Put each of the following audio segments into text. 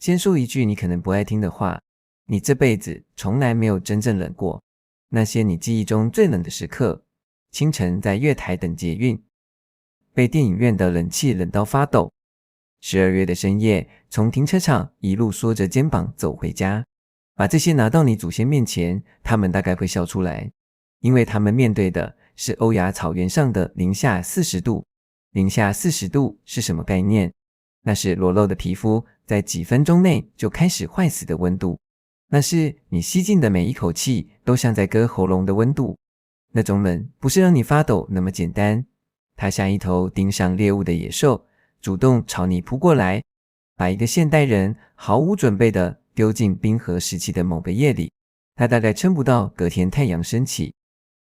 先说一句你可能不爱听的话，你这辈子从来没有真正冷过。那些你记忆中最冷的时刻，清晨在月台等捷运，被电影院的冷气冷到发抖。12月的深夜，从停车场一路缩着肩膀走回家，把这些拿到你祖先面前，他们大概会笑出来，因为他们面对的是欧亚草原上的零下40度。零下40度是什么概念？那是裸露的皮肤在几分钟内就开始坏死的温度，那是你吸进的每一口气都像在割喉咙的温度。那种冷不是让你发抖那么简单，它像一头盯上猎物的野兽，主动朝你扑过来，把一个现代人毫无准备地丢进冰河时期的某个夜里。它大概撑不到隔天太阳升起。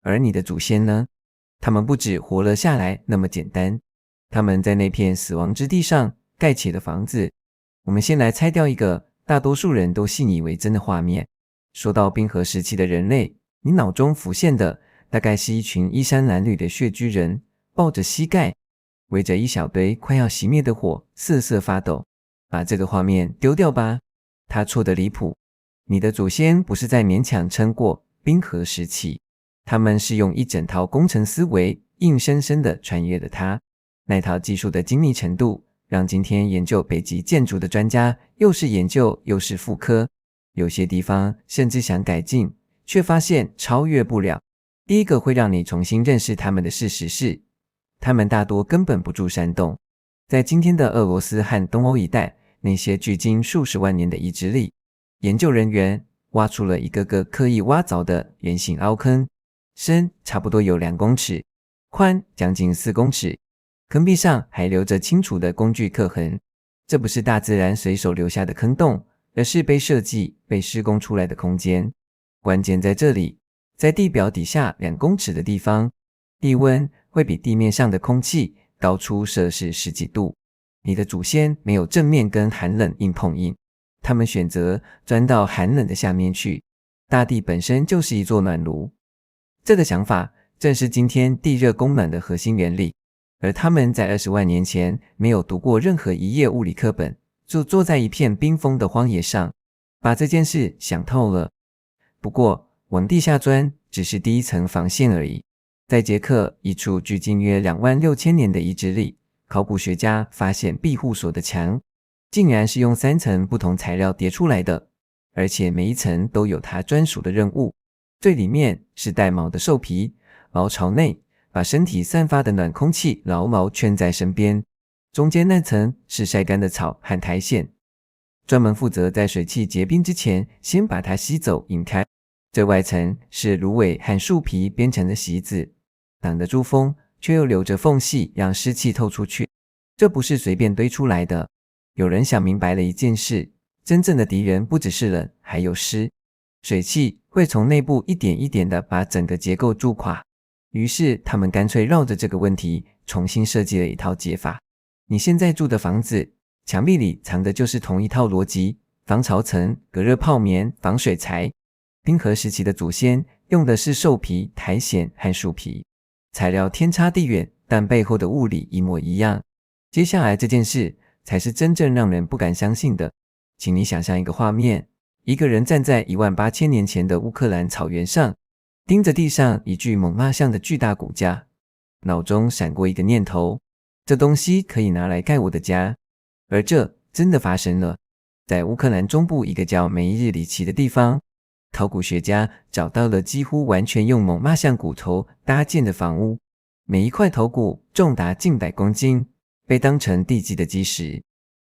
而你的祖先呢？他们不只活了下来那么简单，他们在那片死亡之地上盖起了房子。我们先来拆掉一个大多数人都信以为真的画面。说到冰河时期的人类，你脑中浮现的大概是一群衣衫褴褛的血居人，抱着膝盖，围着一小堆快要熄灭的火，瑟瑟发抖。把这个画面丢掉吧，它错得离谱。你的祖先不是在勉强撑过冰河时期，他们是用一整套工程思维硬生生地穿越了它。那套技术的精密程度，让今天研究北极建筑的专家又是研究又是复刻，有些地方甚至想改进，却发现超越不了。第一个会让你重新认识他们的事实是，他们大多根本不住山洞。在今天的俄罗斯和东欧一带，那些距今数十万年的遗址里，研究人员挖出了一个个刻意挖凿的圆形凹坑，深差不多有2公尺，宽将近4公尺，坑壁上还留着清楚的工具刻痕。这不是大自然随手留下的坑洞，而是被设计、被施工出来的空间。关键在这里，在地表底下2公尺的地方，地温会比地面上的空气高出摄氏10几度。你的祖先没有正面跟寒冷硬碰硬，他们选择钻到寒冷的下面去。大地本身就是一座暖炉，这个想法正是今天地热供暖的核心原理。而他们在20万年前没有读过任何一页物理课本，就坐在一片冰封的荒野上，把这件事想透了。不过往地下钻只是第一层防线而已。在捷克一处距今约26000年的遗址里，考古学家发现庇护所的墙竟然是用3层不同材料叠出来的，而且每一层都有它专属的任务。最里面是带毛的兽皮，毛朝内，把身体散发的暖空气牢牢圈在身边。中间那层是晒干的草和苔藓，专门负责在水汽结冰之前先把它吸走引开。最外层是芦苇和树皮编成的席子，挡得住风，却又留着缝隙让湿气透出去。这不是随便堆出来的。有人想明白了一件事，真正的敌人不只是冷，还有湿。水汽会从内部一点一点地把整个结构蛀垮，于是他们干脆绕着这个问题重新设计了一套解法。你现在住的房子墙壁里藏的就是同一套逻辑，防潮层、隔热泡棉、防水材。冰河时期的祖先用的是兽皮、苔藓和树皮，材料天差地远，但背后的物理一模一样。接下来这件事才是真正让人不敢相信的。请你想象一个画面，一个人站在18000年前的乌克兰草原上，盯着地上一具猛犸象的巨大骨架，脑中闪过一个念头，这东西可以拿来盖我的家。而这真的发生了。在乌克兰中部一个叫梅日里奇的地方，考古学家找到了几乎完全用猛犸象骨头搭建的房屋，每一块头骨重达近100公斤，被当成地基的基石。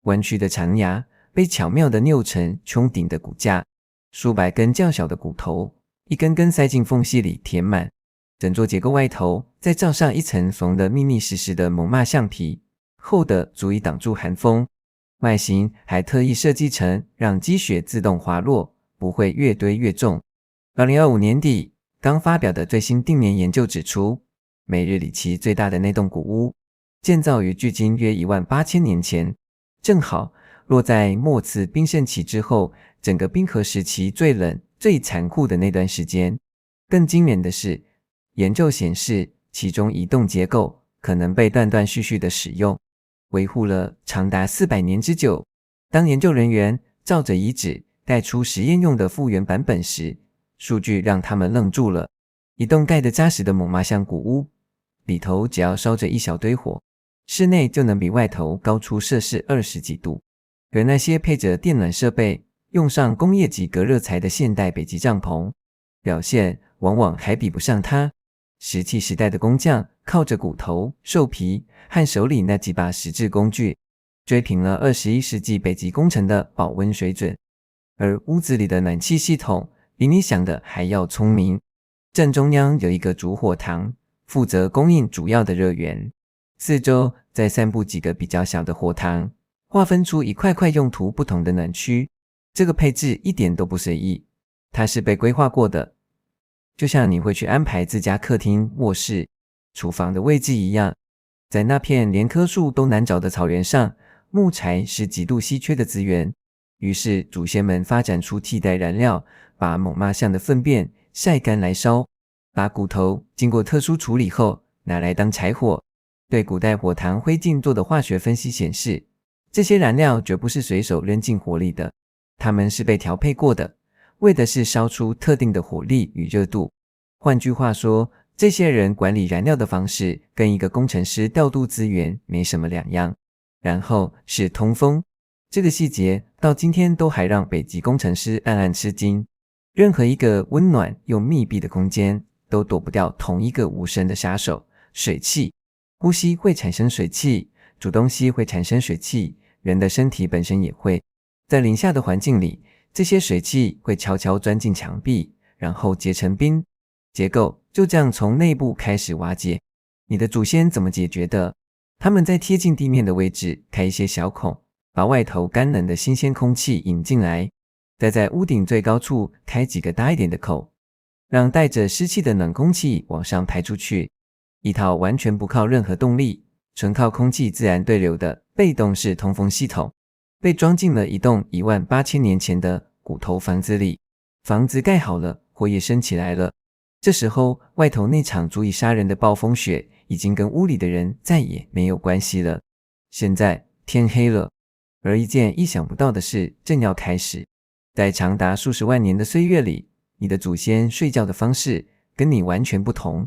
弯曲的长牙被巧妙地拗成穹顶的骨架，数百根较小的骨头一根根塞进缝隙里填满。整座结构外头再罩上一层缝得密密实实的猛犸象皮，厚的足以挡住寒风。外形还特意设计成让积雪自动滑落，不会越堆越重。2025年底刚发表的最新定年研究指出，梅日里奇最大的那栋古屋建造于距今约18000年前，正好落在末次冰盛期之后，整个冰河时期最冷、最残酷的那段时间。更惊人的是，研究显示其中一栋结构可能被断断续续的使用，维护了长达400年之久。当研究人员照着遗址带出实验用的复原版本时，数据让他们愣住了。一栋盖得扎实的猛犸象古屋，里头只要烧着一小堆火，室内就能比外头高出摄氏20几度。而那些配着电暖设备、用上工业级隔热材的现代北极帐篷，表现往往还比不上它。石器时代的工匠靠着骨头、兽皮和手里那几把石质工具，追平了21世纪北极工程的保温水准。而屋子里的暖气系统比你想的还要聪明。正中央有一个主火塘，负责供应主要的热源。四周再散布几个比较小的火塘，划分出一块块用途不同的暖区。这个配置一点都不随意，它是被规划过的，就像你会去安排自家客厅、卧室、厨房的位置一样。在那片连棵树都难找的草原上，木柴是极度稀缺的资源，于是祖先们发展出替代燃料，把猛犸象的粪便晒干来烧，把骨头经过特殊处理后拿来当柴火。对古代火塘灰烬做的化学分析显示，这些燃料绝不是随手扔进火里的，它们是被调配过的，为的是烧出特定的火力与热度。换句话说，这些人管理燃料的方式跟一个工程师调度资源没什么两样。然后是通风，这个细节到今天都还让北极工程师暗暗吃惊。任何一个温暖又密闭的空间都躲不掉同一个无声的杀手——水汽。呼吸会产生水汽，煮东西会产生水汽，人的身体本身也会。在零下的环境里，这些水汽会悄悄钻进墙壁，然后结成冰，结构就这样从内部开始瓦解。你的祖先怎么解决的？他们在贴近地面的位置开一些小孔，把外头干冷的新鲜空气引进来，再在屋顶最高处开几个大一点的口，让带着湿气的冷空气往上排出去。一套完全不靠任何动力，纯靠空气自然对流的被动式通风系统，被装进了一栋18000年前的骨头房子里。房子盖好了，火也升起来了。这时候，外头那场足以杀人的暴风雪已经跟屋里的人再也没有关系了。现在天黑了，而一件意想不到的事正要开始。在长达数十万年的岁月里，你的祖先睡觉的方式跟你完全不同。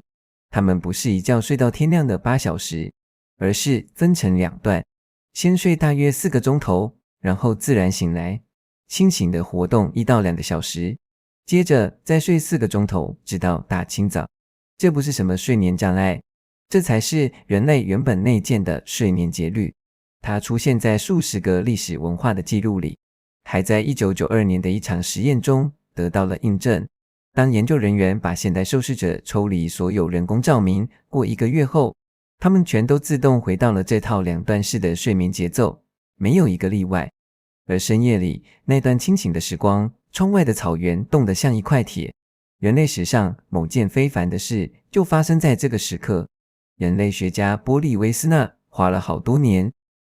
他们不是一觉睡到天亮的8小时，而是分成2段，先睡大约4个钟头，然后自然醒来，清醒的活动1到2个小时，接着再睡4个钟头，直到大清早。这不是什么睡眠障碍，这才是人类原本内建的睡眠节律。它出现在数十个历史文化的记录里，还在1992年的一场实验中得到了印证。当研究人员把现代受试者抽离所有人工照明，过1个月后，他们全都自动回到了这套2段式的睡眠节奏，没有一个例外。而深夜里那段清醒的时光，窗外的草原冻得像一块铁。人类史上某件非凡的事就发生在这个时刻。人类学家波利维斯纳花了好多年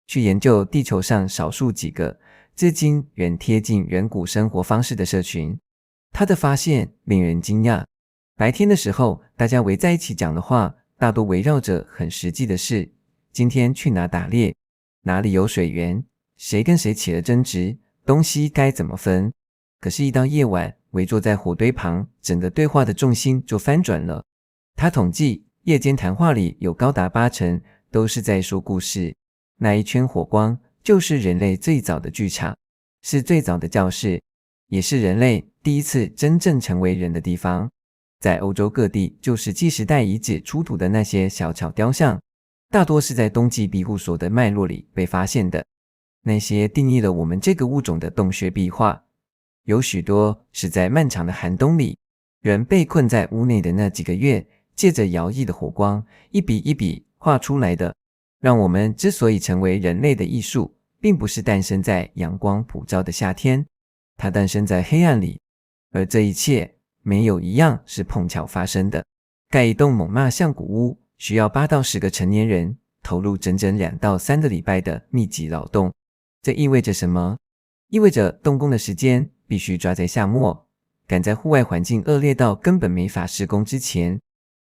去研究地球上少数几个至今仍贴近远古生活方式的社群。他的发现令人惊讶。白天的时候，大家围在一起讲的话，大多围绕着很实际的事：今天去哪打猎，哪里有水源，谁跟谁起了争执，东西该怎么分。可是，一到夜晚，围坐在火堆旁，整个对话的重心就翻转了。他统计，夜间谈话里有高达80%都是在说故事。那一圈火光就是人类最早的剧场，是最早的教室，也是人类第一次真正成为人的地方。在欧洲各地旧石器时代遗址出土的那些小巧雕像，大多是在冬季庇护所的脉络里被发现的。那些定义了我们这个物种的洞穴壁画，有许多是在漫长的寒冬里，人被困在屋内的那几个月，借着摇曳的火光，一笔一笔画出来的。让我们之所以成为人类的艺术，并不是诞生在阳光普照的夏天，它诞生在黑暗里。而这一切没有一样是碰巧发生的。盖一栋猛犸象古屋需要8到10个成年人投入整整2到3个礼拜的密集劳动。这意味着什么？意味着动工的时间必须抓在夏末，赶在户外环境恶劣到根本没法施工之前。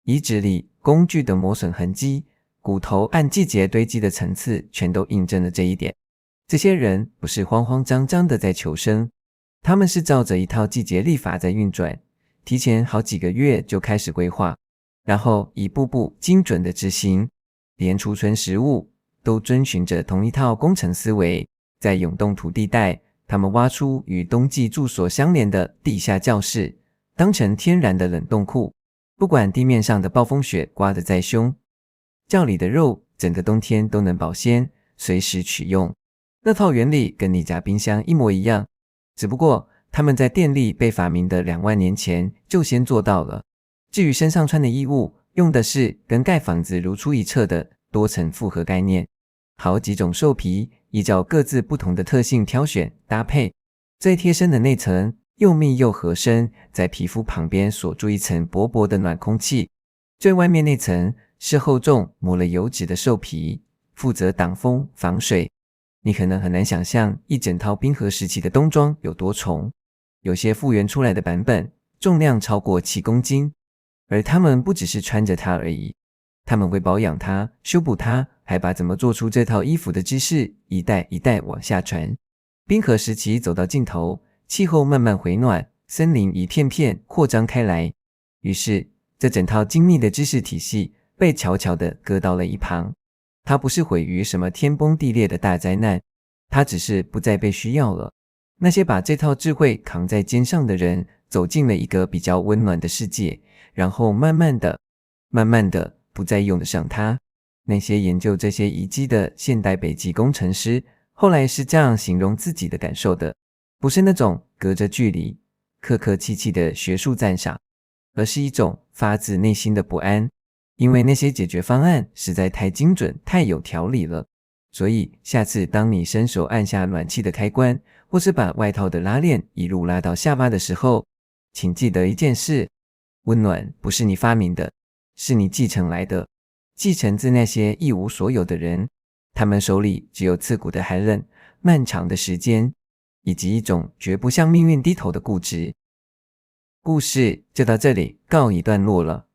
遗址里工具的磨损痕迹，骨头按季节堆积的层次，全都印证了这一点。这些人不是慌慌张张的在求生，他们是照着一套季节历法在运转，提前好几个月就开始规划，然后一步步精准的执行，连储存食物都遵循着同一套工程思维。在永冻土地带，他们挖出与冬季住所相连的地下教室，当成天然的冷冻库，不管地面上的暴风雪刮得再凶，窖里的肉整个冬天都能保鲜，随时取用。那套原理跟你家冰箱一模一样，只不过他们在电力被发明的2万年前就先做到了。至于身上穿的衣物，用的是跟盖房子如出一辙的多层复合概念，好几种兽皮依照各自不同的特性挑选搭配，最贴身的那层又密又合身，在皮肤旁边锁住一层薄薄的暖空气，最外面那层是厚重抹了油脂的兽皮，负责挡风防水。你可能很难想象一整套冰河时期的冬装有多重，有些复原出来的版本重量超过7公斤，而他们不只是穿着它而已，他们会保养它、修补它，还把怎么做出这套衣服的知识一代一代往下传。冰河时期走到尽头，气候慢慢回暖，森林一片片扩张开来，于是这整套精密的知识体系被悄悄地搁到了一旁。它不是毁于什么天崩地裂的大灾难，它只是不再被需要了。那些把这套智慧扛在肩上的人，走进了一个比较温暖的世界，然后慢慢的不再用得上它。那些研究这些遗迹的现代北极工程师，后来是这样形容自己的感受的，不是那种隔着距离客客气气的学术赞赏，而是一种发自内心的不安。因为那些解决方案实在太精准、太有条理了，所以下次当你伸手按下暖气的开关，或是把外套的拉链一路拉到下巴的时候，请记得一件事：温暖不是你发明的，是你继承来的，继承自那些一无所有的人，他们手里只有刺骨的寒冷、漫长的时间，以及一种绝不向命运低头的固执。故事就到这里告一段落了。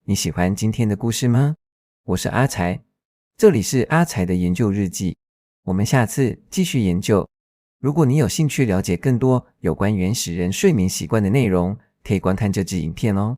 你喜欢今天的故事吗？我是阿才，这里是阿才的研究日记，我们下次继续研究。如果你有兴趣了解更多有关原始人睡眠习惯的内容，可以观看这支影片哦。